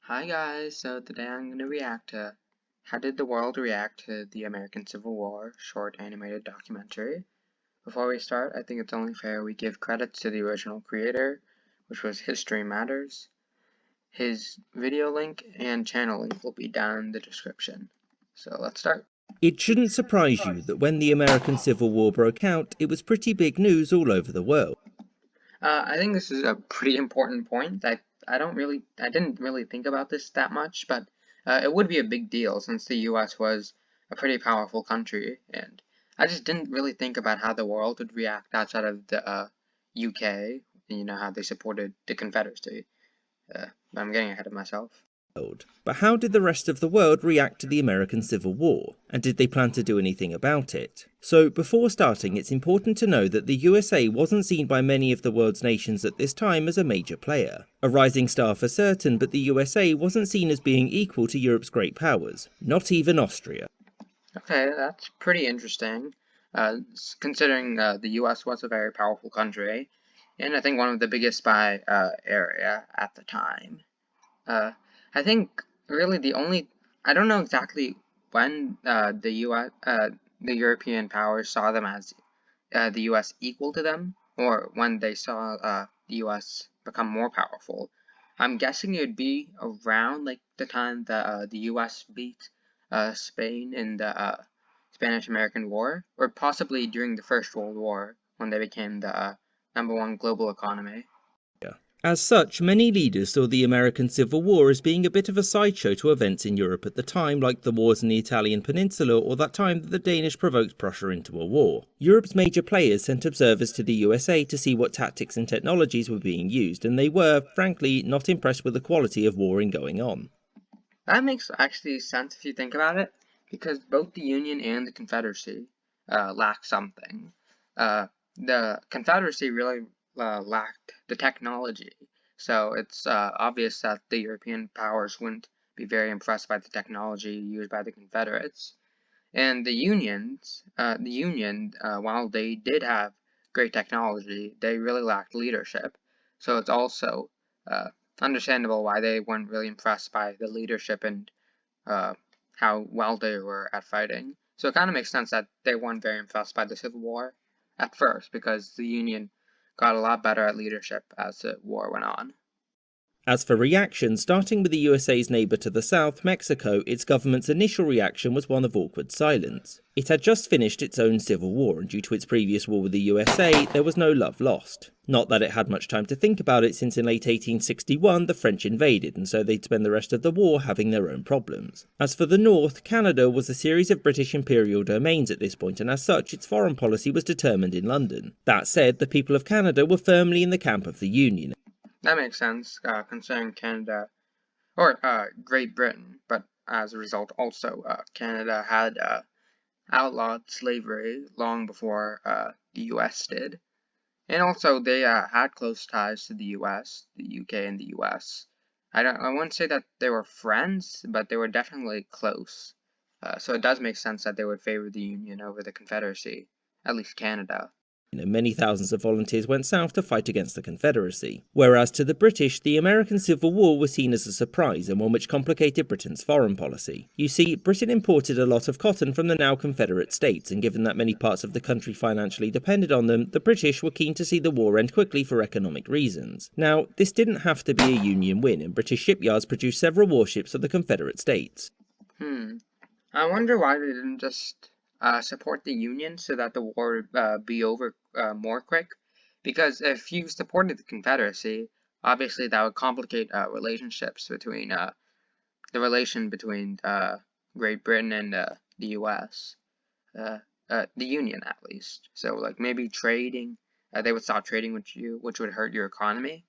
Hi guys, so today I'm going to react to How Did the World React to the American Civil War short animated documentary. Before we start, I think it's only fair we give credits to the original creator, which was History Matters. His video link and channel link will be down in the description. So let's start. It shouldn't surprise you that when the American Civil War broke out, it was pretty big news all over the world. I think this is a pretty important point. I didn't really think about this that much, but it would be a big deal since the U.S. was a pretty powerful country, and I just didn't really think about how the world would react outside of the UK. You know how they supported the Confederacy. But I'm getting ahead of myself. But how did the rest of the world react to the American Civil War? And did they plan to do anything about it? So before starting, it's important to know that the USA wasn't seen by many of the world's nations at this time as a major player. A rising star for certain, but the USA wasn't seen as being equal to Europe's great powers, not even Austria. Okay, that's pretty interesting, considering the U.S. was a very powerful country, and I think one of the biggest by area at the time. Uh, I think really I don't know exactly when the European powers saw them as the U.S. equal to them, or when they saw the U.S. become more powerful. I'm guessing it would be around like the time that the U.S. beat Spain in the Spanish-American War, or possibly during the First World War when they became the #1 global economy. As such, many leaders saw the American Civil War as being a bit of a sideshow to events in Europe at the time, like the wars in the Italian peninsula or that time that the Danish provoked Prussia into a war. Europe's major players sent observers to the USA to see what tactics and technologies were being used, and they were, frankly, not impressed with the quality of warring going on. That makes actually sense if you think about it, because both the Union and the Confederacy lack something. The Confederacy really lacked the technology, so it's obvious that the European powers wouldn't be very impressed by the technology used by the Confederates. And the Union, while they did have great technology, they really lacked leadership. So it's also uh, understandable why they weren't really impressed by the leadership and how well they were at fighting. So it kind of makes sense that they weren't very impressed by the Civil War at first, because the Union got a lot better at leadership as the war went on. As for reaction, starting with the USA's neighbour to the south, Mexico, its government's initial reaction was one of awkward silence. It had just finished its own civil war, and due to its previous war with the USA, there was no love lost. Not that it had much time to think about it, since in late 1861 the French invaded, and so they'd spend the rest of the war having their own problems. As for the north, Canada was a series of British imperial domains at this point, and as such its foreign policy was determined in London. That said, the people of Canada were firmly in the camp of the Union. That makes sense, considering Canada, or Great Britain, but as a result also Canada had outlawed slavery long before the US did. And also they had close ties to the US, the UK and the US. I wouldn't say that they were friends, but they were definitely close. So it does make sense that they would favor the Union over the Confederacy, at least Canada. Many thousands of volunteers went south to fight against the Confederacy. Whereas to the British, the American Civil War was seen as a surprise and one which complicated Britain's foreign policy. You see, Britain imported a lot of cotton from the now Confederate states, and given that many parts of the country financially depended on them, the British were keen to see the war end quickly for economic reasons. Now, this didn't have to be a Union win, and British shipyards produced several warships of the Confederate states. I wonder why they didn't just support the Union so that the war would be over more quick. Because if you supported the Confederacy, obviously that would complicate relationships between the relation between Great Britain and the U.S. The Union at least. So like maybe trading, they would stop trading with you, which would hurt your economy.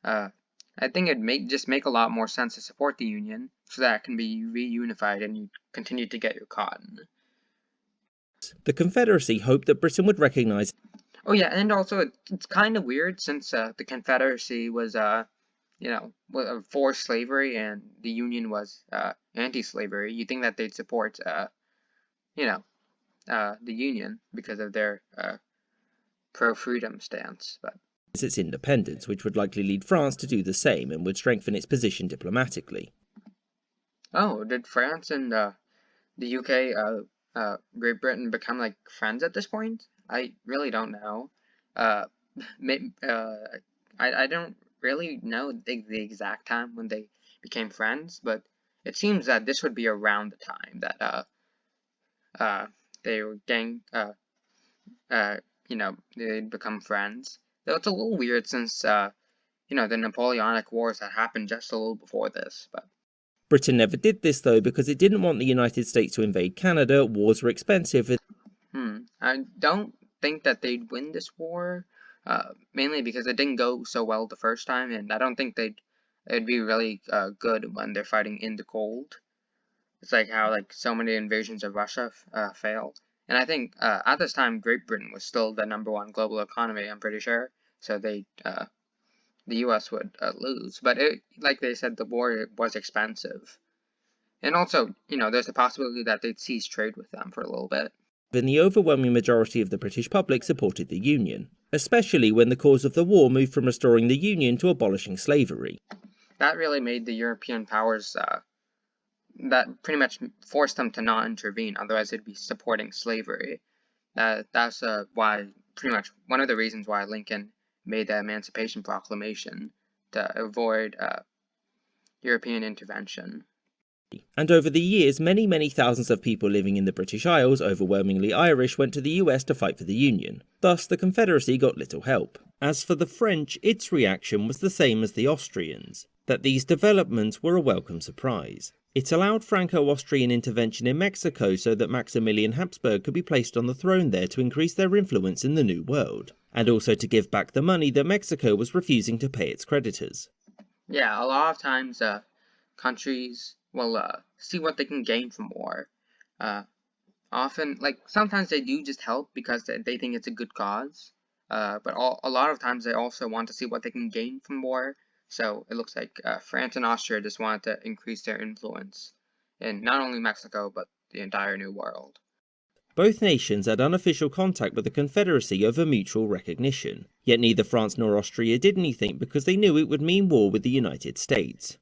Uh, I think it'd just make a lot more sense to support the Union so that it can be reunified and you continue to get your cotton. The Confederacy hoped that Britain would recognise. Oh yeah, and also it's kind of weird since the Confederacy was for slavery and the Union was anti-slavery. You think that they'd support you know the Union because of their pro-freedom stance, but its independence, which would likely lead France to do the same and would strengthen its position diplomatically. Oh, did France and the UK, Great Britain become like friends at this point? I really don't know. Uh, I don't really know the exact time when they became friends, but it seems that this would be around the time that they were they'd become friends. Though it's a little weird since the Napoleonic Wars had happened just a little before this, but. Britain never did this, though, because it didn't want the United States to invade Canada. Wars were expensive. I don't think that they'd win this war, mainly because it didn't go so well the first time, and I don't think it'd be really good when they're fighting in the cold. It's like how so many invasions of Russia failed. And I think at this time, Great Britain was still the #1 global economy, I'm pretty sure, so the US would lose. But like they said, the war was expensive. And also, there's a possibility that they'd cease trade with them for a little bit. Then the overwhelming majority of the British public supported the Union, especially when the cause of the war moved from restoring the Union to abolishing slavery. That really made the European powers, that pretty much forced them to not intervene, otherwise they'd be supporting slavery. That's why, pretty much, one of the reasons why Lincoln made the Emancipation Proclamation, to avoid European intervention. And over the years, many thousands of people living in the British Isles, overwhelmingly Irish, went to the US to fight for the Union. Thus, the Confederacy got little help. As for the French, its reaction was the same as the Austrians, that these developments were a welcome surprise. It allowed Franco-Austrian intervention in Mexico so that Maximilian Habsburg could be placed on the throne there to increase their influence in the New World, and also to give back the money that Mexico was refusing to pay its creditors. Yeah, a lot of times countries will see what they can gain from war. Often, sometimes they do just help because they think it's a good cause, but a lot of times they also want to see what they can gain from war. So it looks like France and Austria just wanted to increase their influence in not only Mexico, but the entire New World. Both nations had unofficial contact with the Confederacy over mutual recognition, yet neither France nor Austria did anything because they knew it would mean war with the United States.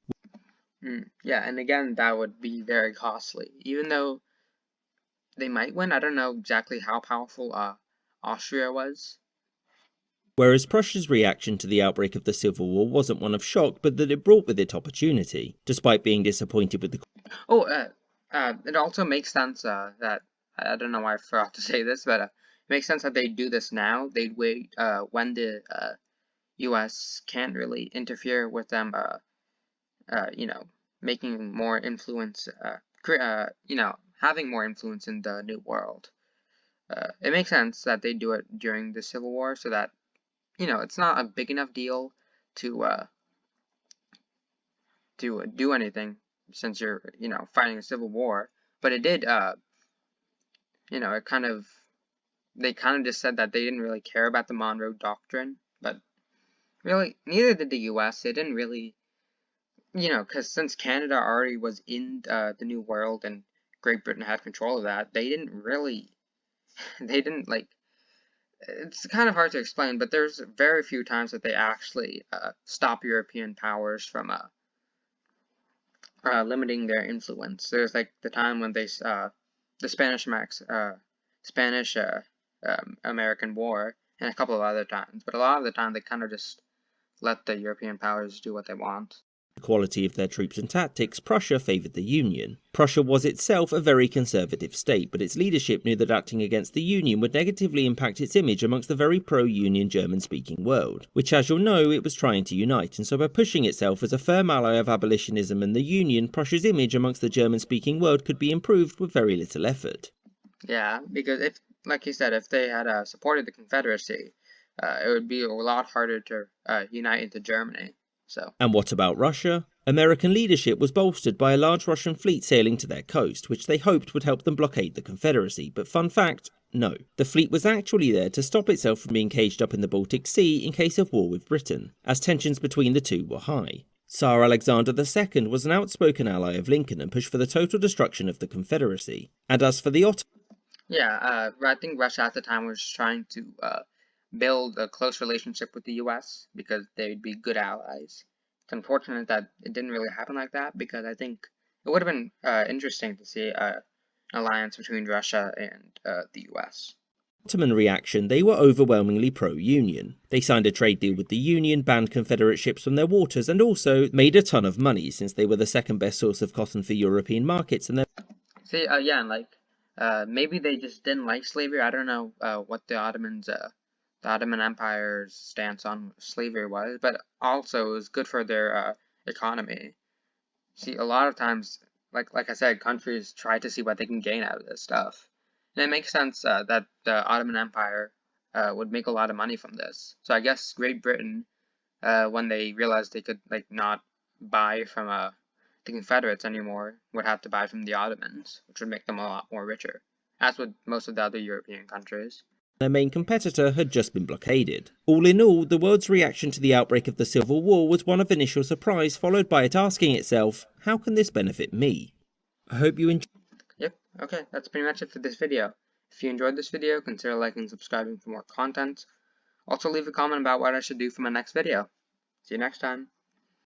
Yeah, and again, that would be very costly. Even though they might win, I don't know exactly how powerful Austria was. Whereas Prussia's reaction to the outbreak of the Civil War wasn't one of shock, but that it brought with it opportunity, despite being disappointed with the... It also makes sense that, I don't know why I forgot to say this, but it makes sense that they do this now. They'd wait when the US can't really interfere with them, making more influence, having more influence in the New World. It makes sense that they do it during the Civil War so that, it's not a big enough deal to do anything since you're, fighting a civil war. But it did, they kind of just said that they didn't really care about the Monroe Doctrine, but really, neither did the US. They didn't really, because since Canada already was in the New World and Great Britain had control of that, they didn't, it's kind of hard to explain, but there's very few times that they actually stop European powers from limiting their influence. There's the time when they the Spanish American War and a couple of other times, but a lot of the time they kind of just let the European powers do what they want. The quality of their troops and tactics, Prussia favoured the Union. Prussia was itself a very conservative state, but its leadership knew that acting against the Union would negatively impact its image amongst the very pro-Union German-speaking world, which, as you'll know, it was trying to unite, and so by pushing itself as a firm ally of abolitionism and the Union, Prussia's image amongst the German-speaking world could be improved with very little effort. Yeah, because if, like you said, if they had supported the Confederacy, it would be a lot harder to unite into Germany. So. And what about Russia? American leadership was bolstered by a large Russian fleet sailing to their coast, which they hoped would help them blockade the Confederacy, but fun fact, no. The fleet was actually there to stop itself from being caged up in the Baltic Sea in case of war with Britain, as tensions between the two were high. Tsar Alexander II was an outspoken ally of Lincoln and pushed for the total destruction of the Confederacy. And as for the Yeah, I think Russia at the time was trying to build a close relationship with the US because they'd be good allies. It's unfortunate that it didn't really happen like that, because I think it would have been interesting to see an alliance between Russia and the US. Ottoman reaction, they were overwhelmingly pro-Union. They signed a trade deal with the Union, banned Confederate ships from their waters, and also made a ton of money since they were the second best source of cotton for European markets. And See, yeah, and like maybe they just didn't like slavery. I don't know what the Ottoman Empire's stance on slavery was, but also it was good for their economy. See, a lot of times, like I said, countries try to see what they can gain out of this stuff, and it makes sense that the Ottoman Empire would make a lot of money from this. So I guess Great Britain, when they realized they could not buy from the Confederates anymore, would have to buy from the Ottomans, which would make them a lot more richer, as would most of the other European countries. their main competitor had just been blockaded. All in all, the world's reaction to the outbreak of the Civil War was one of initial surprise, followed by it asking itself, how can this benefit me? I hope you enjoyed. Yep, okay, that's pretty much it for this video. If you enjoyed this video, consider liking and subscribing for more content. Also leave a comment about what I should do for my next video. See you next time.